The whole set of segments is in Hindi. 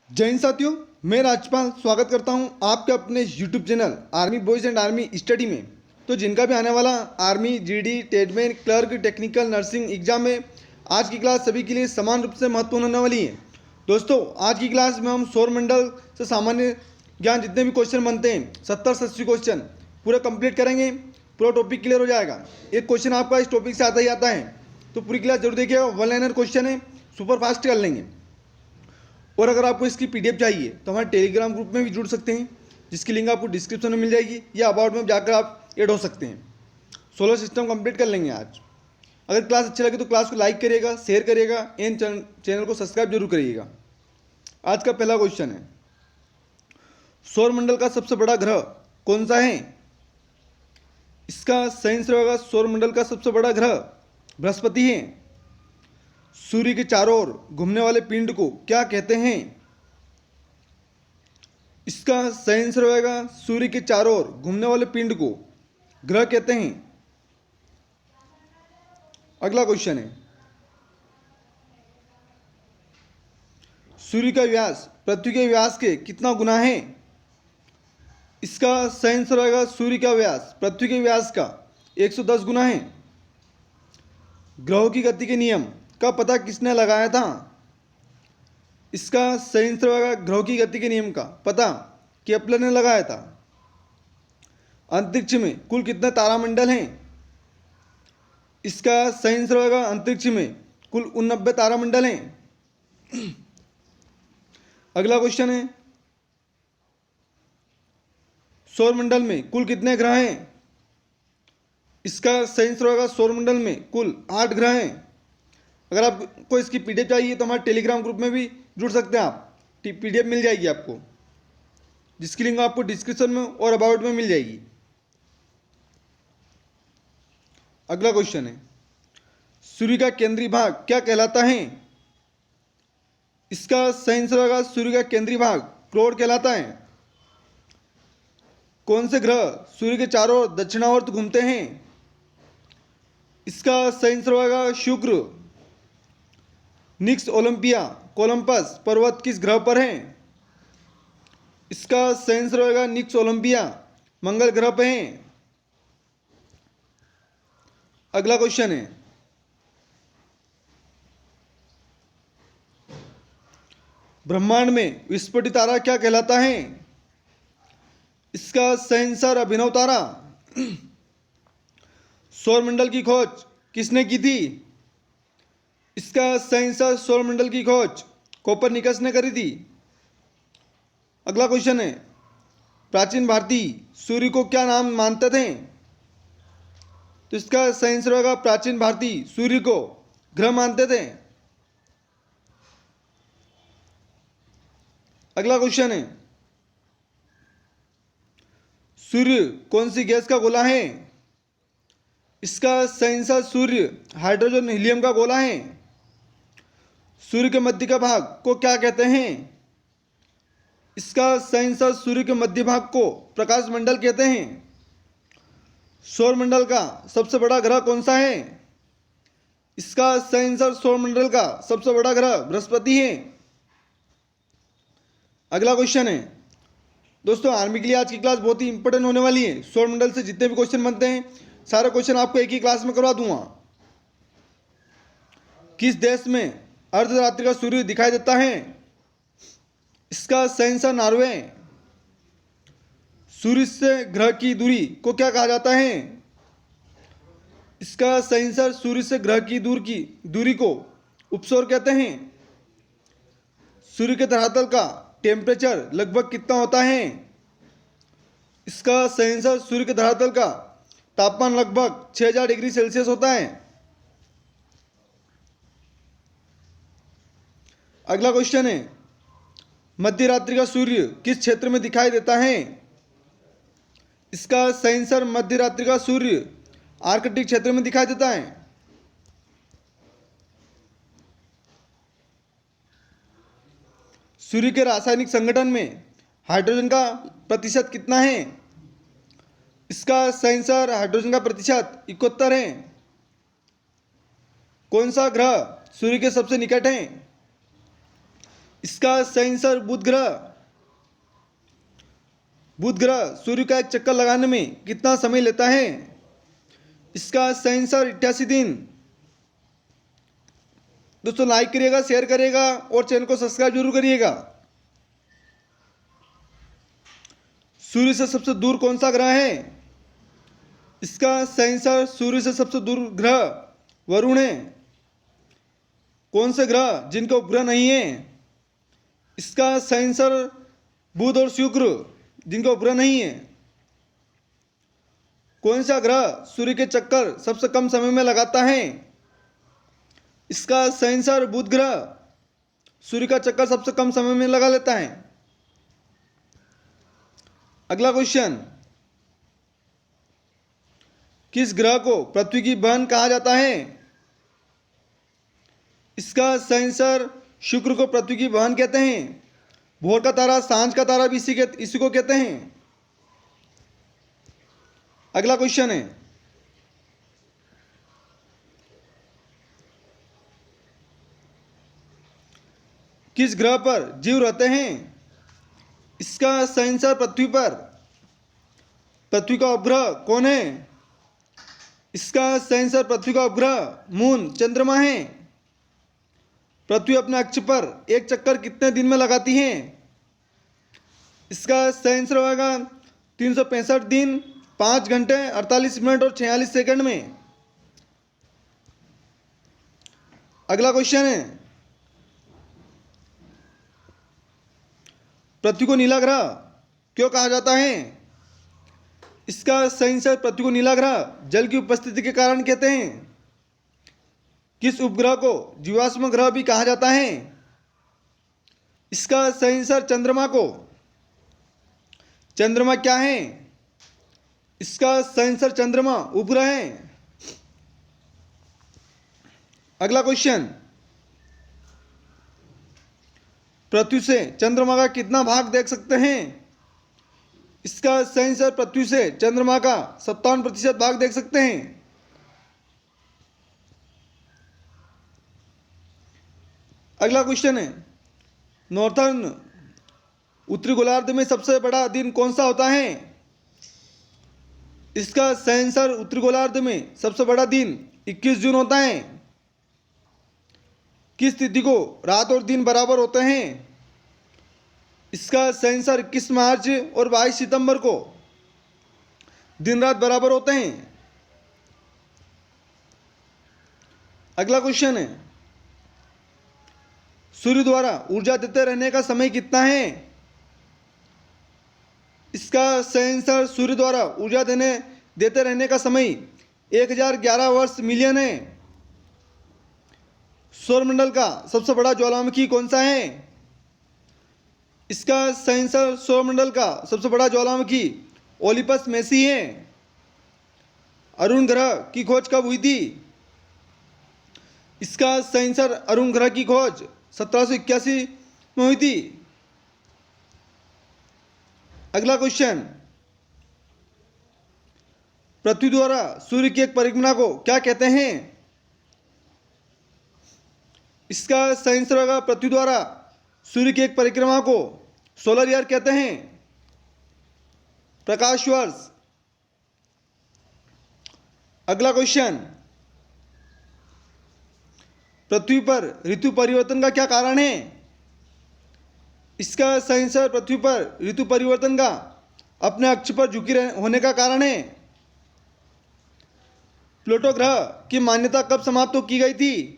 जय हिंद साथियों, मैं राजपाल स्वागत करता हूं आपके अपने YouTube channel army boys and army study में। तो जिनका भी आने वाला आर्मी, जीडी, टेडमैन, क्लर्क, टेक्निकल, नर्सिंग एग्जाम में आज की क्लास सभी के लिए समान रूप से महत्वपूर्ण होने वाली है। दोस्तों, आज की क्लास में हम सौरमंडल से सामान्य ज्ञान जितने भी क्वेश्चन बनते हैं 70 से 80 क्वेश्चन पूरा कंप्लीट करेंगे। पूरा टॉपिक क्लियर हो जाएगा। एक क्वेश्चन आपका इस टॉपिक से आता ही आता है, तो पूरी क्लास जरूर देखिएगा। वन लाइनर क्वेश्चन है, सुपर फास्ट कर लेंगे। और अगर आपको इसकी पीडीएफ चाहिए तो हमारे टेलीग्राम ग्रुप में भी जुड़ सकते हैं, जिसकी लिंक आपको डिस्क्रिप्शन में मिल जाएगी, या अबाउट में जाकर आप ऐड हो सकते हैं। सोलर सिस्टम कंप्लीट कर लेंगे आज। अगर क्लास अच्छी लगे तो क्लास को लाइक करिएगा, शेयर करिएगा एंड चैनल को सब्सक्राइब जरूर करिएगा। आज का पहला क्वेश्चन है, सौरमंडल का सबसे बड़ा ग्रह कौन सा है? इसका सही आंसर होगा सौरमंडल का सबसे बड़ा ग्रह बृहस्पति है। सूर्य के चारों ओर घूमने वाले पिंड को क्या कहते हैं? इसका सही आंसर होगा सूर्य के चारों ओर घूमने वाले पिंड को ग्रह कहते हैं। अगला क्वेश्चन है, सूर्य का व्यास पृथ्वी के व्यास के कितना गुना है? इसका सही आंसर होगा सूर्य का व्यास पृथ्वी के व्यास का 110 गुना है। ग्रहों की गति के नियम का पता किसने लगाया था? इसका सही आंसर होगा ग्रहों की गति के नियम का पता केपलर ने लगाया था। अंतरिक्ष में कुल कितने तारामंडल हैं? इसका सही आंसर होगा अंतरिक्ष में कुल 89 तारामंडल हैं। अगला क्वेश्चन है, सौरमंडल में कुल कितने ग्रह हैं? इसका सही आंसर होगा सौरमंडल में कुल 8 ग्रह हैं। अगर आपको इसकी पीडीएफ चाहिए तो हमारे टेलीग्राम ग्रुप में भी जुड़ सकते हैं आप। पीडीएफ मिल जाएगी आपको, जिसकी लिंक आपको डिस्क्रिप्शन में और अबाउट में मिल जाएगी। अगला क्वेश्चन है, सूर्य का केंद्रीय भाग क्या कहलाता है? इसका सही आंसर होगा सूर्य का केंद्रीय भाग क्रोड कहलाता है। कौन से ग्रह सूर्य के चारों ओर दक्षिणावर्त घूमते हैं? इसका सही आंसर होगा शुक्र। निक्स ओलंपिया कोलंबस पर्वत किस ग्रह पर है? इसका सही आंसर होगा निक्स ओलंपिया मंगल ग्रह पर है। अगला क्वेश्चन है, ब्रह्मांड में विस्फोटित तारा क्या कहलाता है? इसका सही आंसर अभिनव तारा। सौरमंडल की खोज किसने की थी? इसका सही आंसर सौरमंडल की खोज कोपरनिकस ने करी थी। अगला क्वेश्चन है, प्राचीन भारतीय सूर्य को क्या नाम मानते थे? तो इसका सही आंसर होगा प्राचीन भारतीय सूर्य को ग्रह मानते थे। अगला क्वेश्चन है, सूर्य कौन सी गैस का गोला है? इसका सही आंसर सूर्य हाइड्रोजन हीलियम का गोला है। सूर्य के मध्य का भाग को क्या कहते हैं? इसका सही आंसर सूर्य के मध्य भाग को प्रकाश मंडल कहते हैं। सौरमंडल का सबसे बड़ा ग्रह कौन सा है? इसका सही आंसर सौरमंडल का सबसे बड़ा ग्रह बृहस्पति है। अगला क्वेश्चन है, दोस्तों आर्मी के लिए आज की क्लास बहुत ही इंपॉर्टेंट होने वाली है। सौरमंडल से जितने भी क्वेश्चन बनते हैं सारे क्वेश्चन आपको एक ही क्लास में करवा दूंगा। किस देश में अर्धरात्रि का सूर्य दिखाई देता है? इसका सही आंसर नॉर्वे। सूर्य से ग्रह की दूरी को क्या कहा जाता है? इसका सही आंसर सूर्य से ग्रह की दूरी को उपसौर कहते हैं। सूर्य के धरातल का टेम्परेचर लगभग कितना होता है? इसका सही आंसर सूर्य के धरातल का तापमान लगभग 6000 डिग्री सेल्सियस होता है। अगला क्वेश्चन है, मध्य रात्रि का सूर्य किस क्षेत्र में दिखाई देता है? इसका सही आंसर मध्य रात्रि का सूर्य आर्कटिक क्षेत्र में दिखाई देता है। सूर्य के रासायनिक संगठन में हाइड्रोजन का प्रतिशत कितना है? इसका सही आंसर हाइड्रोजन का प्रतिशत 71 है। कौन सा ग्रह सूर्य के सबसे निकट है? इसका सही आंसर बुध ग्रह। बुध ग्रह सूर्य का एक चक्कर लगाने में कितना समय लेता है? इसका सही आंसर 88 दिन। दोस्तों लाइक करिएगा, शेयर करिएगा और चैनल को सब्सक्राइब जरूर करिएगा। सूर्य से सबसे दूर कौन सा ग्रह है? इसका सही आंसर सूर्य से सबसे दूर ग्रह वरुण है। कौन से ग्रह जिनका उपग्रह नहीं है? इसका सही आंसर बुध और शुक्र जिनका उपग्रह नहीं है। कौन सा ग्रह सूर्य के चक्कर सबसे कम समय में लगाता है? इसका सही आंसर बुध ग्रह सूर्य का चक्कर सबसे कम समय में लगा लेता है। अगला क्वेश्चन, किस ग्रह को पृथ्वी की बहन कहा जाता है? इसका सही आंसर शुक्र को पृथ्वी की बहन कहते हैं। भोर का तारा, सांझ का तारा भी इसी को कहते हैं। अगला क्वेश्चन है, किस ग्रह पर जीव रहते हैं? इसका सही आंसर पृथ्वी पर। पृथ्वी का उपग्रह कौन है? इसका सही आंसर पृथ्वी का उपग्रह मून चंद्रमा है। पृथ्वी अपने अक्ष पर एक चक्कर कितने दिन में लगाती है? इसका सही आंसर होगा 365 दिन 5 घंटे 48 मिनट और 46 सेकंड में। अगला क्वेश्चन है, पृथ्वी को नीला ग्रह क्यों कहा जाता है? इसका सही आंसर पृथ्वी को नीला ग्रह जल की उपस्थिति के कारण कहते हैं। किस उपग्रह को जीवाश्म ग्रह भी कहा जाता है? इसका सही आंसर चंद्रमा को। चंद्रमा क्या है? इसका सही आंसर चंद्रमा उपग्रह है। अगला क्वेश्चन, पृथ्वी से चंद्रमा का कितना भाग देख सकते हैं? इसका सही आंसर पृथ्वी से चंद्रमा का 57% भाग देख सकते हैं। अगला क्वेश्चन है, नॉर्थर्न उत्तरी गोलार्ध में सबसे बड़ा दिन कौन सा होता है? इसका सही आंसर उत्तरी गोलार्ध में सबसे बड़ा दिन 21 जून होता है। किस तिथि को रात और दिन बराबर होते हैं? इसका सही आंसर 21 मार्च और 22 सितंबर को दिन रात बराबर होते हैं। अगला क्वेश्चन है, सूर्य द्वारा ऊर्जा देते रहने का समय कितना है? इसका सही आंसर सूर्य द्वारा ऊर्जा देते रहने का समय 1011 वर्ष मिलियन है। सौरमंडल का सबसे बड़ा ज्वालामुखी कौन सा है? इसका सही आंसर सौरमंडल का सबसे बड़ा ज्वालामुखी ओलिपस मेसी है। अरुण ग्रह की खोज कब हुई थी? इसका सही आंसर अरुण ग्रह की खोज 1781 में हुई थी। अगला क्वेश्चन, पृथ्वी द्वारा सूर्य की एक परिक्रमा को क्या कहते हैं? इसका सही आंसर होगा पृथ्वी द्वारा सूर्य की एक परिक्रमा को सोलर ईयर कहते हैं, प्रकाश वर्ष। अगला क्वेश्चन, पृथ्वी पर ऋतु परिवर्तन का क्या कारण है? इसका सही आंसर पृथ्वी पर ऋतु परिवर्तन का अपने अक्ष पर झुकी होने का कारण है। प्लूटो ग्रह की मान्यता कब समाप्त की गई थी?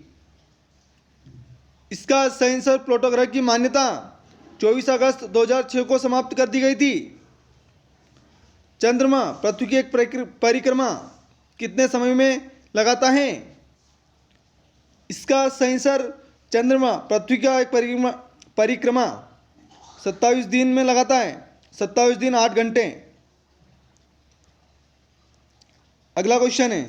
इसका सही आंसर प्लूटो ग्रह की मान्यता 24 अगस्त 2006 को समाप्त कर दी गई थी। चंद्रमा पृथ्वी की एक परिक्रमा कितने समय में लगाता है? इसका सही आंसर चंद्रमा पृथ्वी का एक परिक्रमा 27 दिन में लगाता है, 27 दिन 8 घंटे। अगला क्वेश्चन है,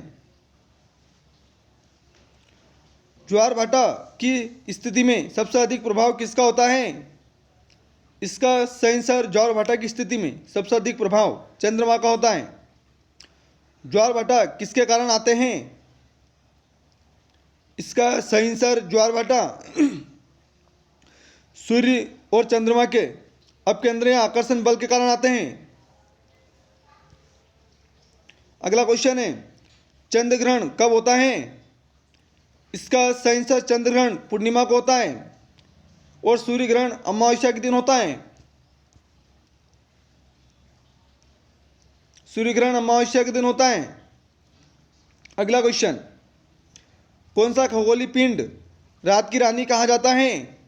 ज्वार भाटा की स्थिति में सबसे अधिक प्रभाव किसका होता है? इसका सही आंसर ज्वार भाटा की स्थिति में सबसे अधिक प्रभाव चंद्रमा का होता है। ज्वार भाटा किसके कारण आते हैं? इसका सही आंसर ज्वार भाटा सूर्य और चंद्रमा के अपकेंद्रीय आकर्षण बल के कारण आते हैं। अगला क्वेश्चन है, चंद्र ग्रहण कब होता है? इसका सही आंसर चंद्र ग्रहण पूर्णिमा को होता है और सूर्य ग्रहण अमावस्या के दिन होता है। सूर्य ग्रहण अमावस्या के दिन होता है। अगला क्वेश्चन, कौन सा खगोलीय पिंड रात की रानी कहा जाता है?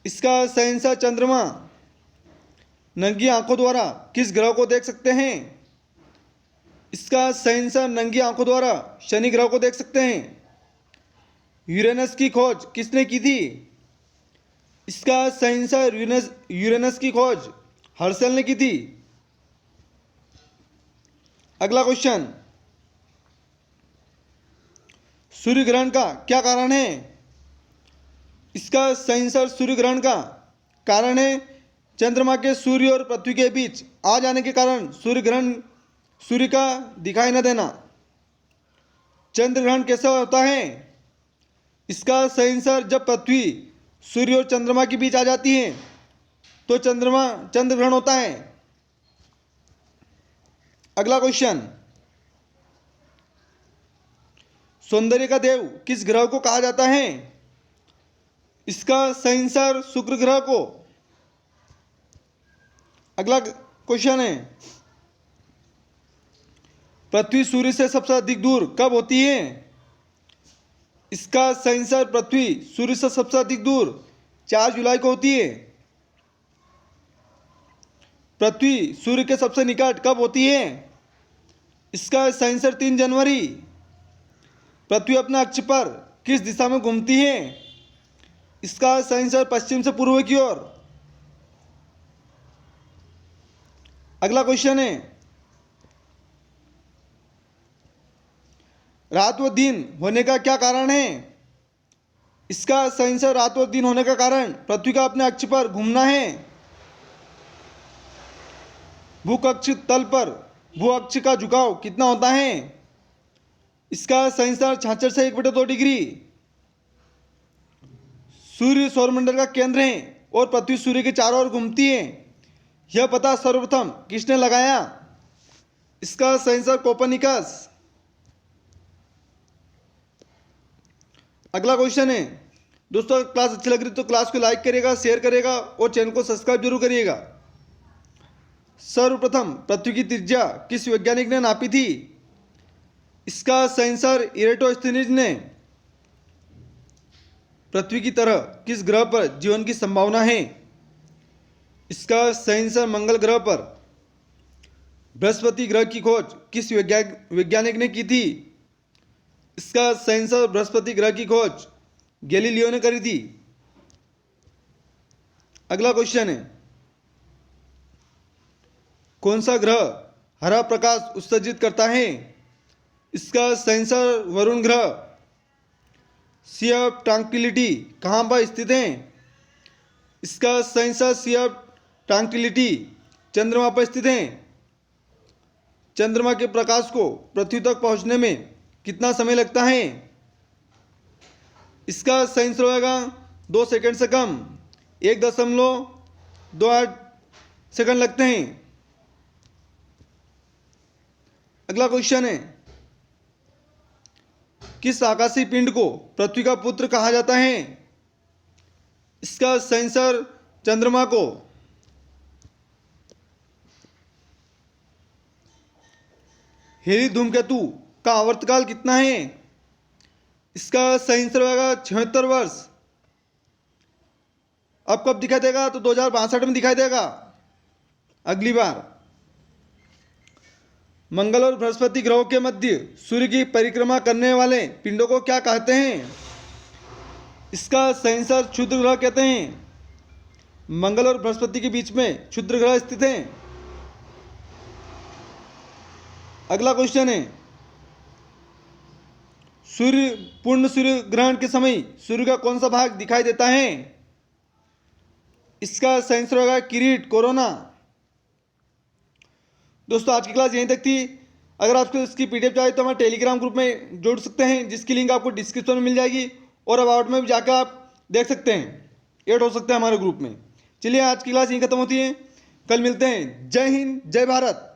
इसका सही आंसर चंद्रमा। नंगी आंखों द्वारा किस ग्रह को देख सकते हैं? इसका सही आंसर नंगी आंखों द्वारा शनि ग्रह को देख सकते हैं। यूरेनस की खोज किसने की थी? इसका सही आंसर यूरेनस की खोज हर्शल ने की थी। अगला क्वेश्चन, सूर्य ग्रहण का क्या कारण है? इसका सही आंसर सूर्य ग्रहण का कारण है चंद्रमा के सूर्य और पृथ्वी के बीच आ जाने के कारण सूर्य ग्रहण, सूर्य का दिखाई न देना। चंद्र ग्रहण कैसा होता है? इसका सही आंसर जब पृथ्वी सूर्य और चंद्रमा के बीच आ जाती है तो चंद्र ग्रहण होता है। अगला क्वेश्चन, सौंदर्य का देव किस ग्रह को कहा जाता है? इसका सही आंसर शुक्र ग्रह को। अगला क्वेश्चन है, पृथ्वी सूर्य से सबसे अधिक दूर कब होती है? इसका सही आंसर पृथ्वी सूर्य से सबसे अधिक दूर 4 जुलाई को होती है। पृथ्वी सूर्य के सबसे निकट कब होती है? इसका सही आंसर 3 जनवरी। पृथ्वी अपने अक्ष पर किस दिशा में घूमती है? इसका सही आंसर पश्चिम से पूर्व की ओर। अगला क्वेश्चन है, रात व दिन होने का क्या कारण है? इसका सही आंसर रात व दिन होने का कारण पृथ्वी का अपने अक्ष पर घूमना है। भूकक्ष तल पर भू अक्ष का झुकाव कितना होता है? इसका सही आंसर 66 से 1/2 डिग्री। सूर्य सौरमंडल का केंद्र है और पृथ्वी सूर्य के चारों ओर घूमती है। यह पता सर्वप्रथम किसने लगाया? इसका सही आंसर कोpernicus। अगला क्वेश्चन है, दोस्तों अगर क्लास अच्छी लग रही तो क्लास को लाइक करिएगा, शेयर करिएगा और चैनल को सब्सक्राइब जरूर करिएगा। सर्वप्रथम पृथ्वी की त्रिज्या किस वैज्ञानिक ने नापी थी? इसका सही आंसर इरेटोस्थेनीज ने। पृथ्वी की तरह किस ग्रह पर जीवन की संभावना है? इसका सही आंसर मंगल ग्रह पर। बृहस्पति ग्रह की खोज किस वैज्ञानिक ने की थी? इसका सही आंसर बृहस्पति ग्रह की खोज गैलीलियो ने करी थी। अगला क्वेश्चन है, कौन सा ग्रह हरा प्रकाश उत्सर्जित करता है? इसका सही आंसर वरुण ग्रह। सी ऑफ ट्रैंक्विलिटी कहाँ पर स्थित है? इसका सही आंसर सी ऑफ ट्रैंक्विलिटी चंद्रमा पर स्थित है। चंद्रमा के प्रकाश को पृथ्वी तक पहुंचने में कितना समय लगता है? इसका सही आंसर होगा 2 सेकंड से कम, 1.28 सेकंड लगते हैं। अगला क्वेश्चन है, किस आकाशीय पिंड को पृथ्वी का पुत्र कहा जाता है? इसका सही आंसर चंद्रमा को। हेली धूमकेतु का आवर्तकाल कितना है? इसका सही आंसर होगा 76 वर्ष। अब कब दिखाई देगा? तो 2062 में दिखाई देगा अगली बार। मंगल और बृहस्पति ग्रहों के मध्य सूर्य की परिक्रमा करने वाले पिंडों को क्या कहते हैं? इसका सही आंसर क्षुद्र ग्रह कहते हैं। मंगल और बृहस्पति के बीच में क्षुद्र ग्रह स्थित हैं। अगला क्वेश्चन है, पूर्ण सूर्य ग्रहण के समय सूर्य का कौन सा भाग दिखाई देता है? इसका सही आंसर होगा किरीट, कोरोना। दोस्तों आज की क्लास यहीं तक थी। अगर आपको इसकी पीडीएफ चाहिए तो हमारे टेलीग्राम ग्रुप में जुड़ सकते हैं, जिसकी लिंक आपको डिस्क्रिप्शन में मिल जाएगी और अबाउट में भी जाकर आप देख सकते हैं। ऐड हो सकते हैं हमारे ग्रुप में। चलिए आज की क्लास यहीं खत्म होती है, कल मिलते हैं। जय हिंद, जय भारत।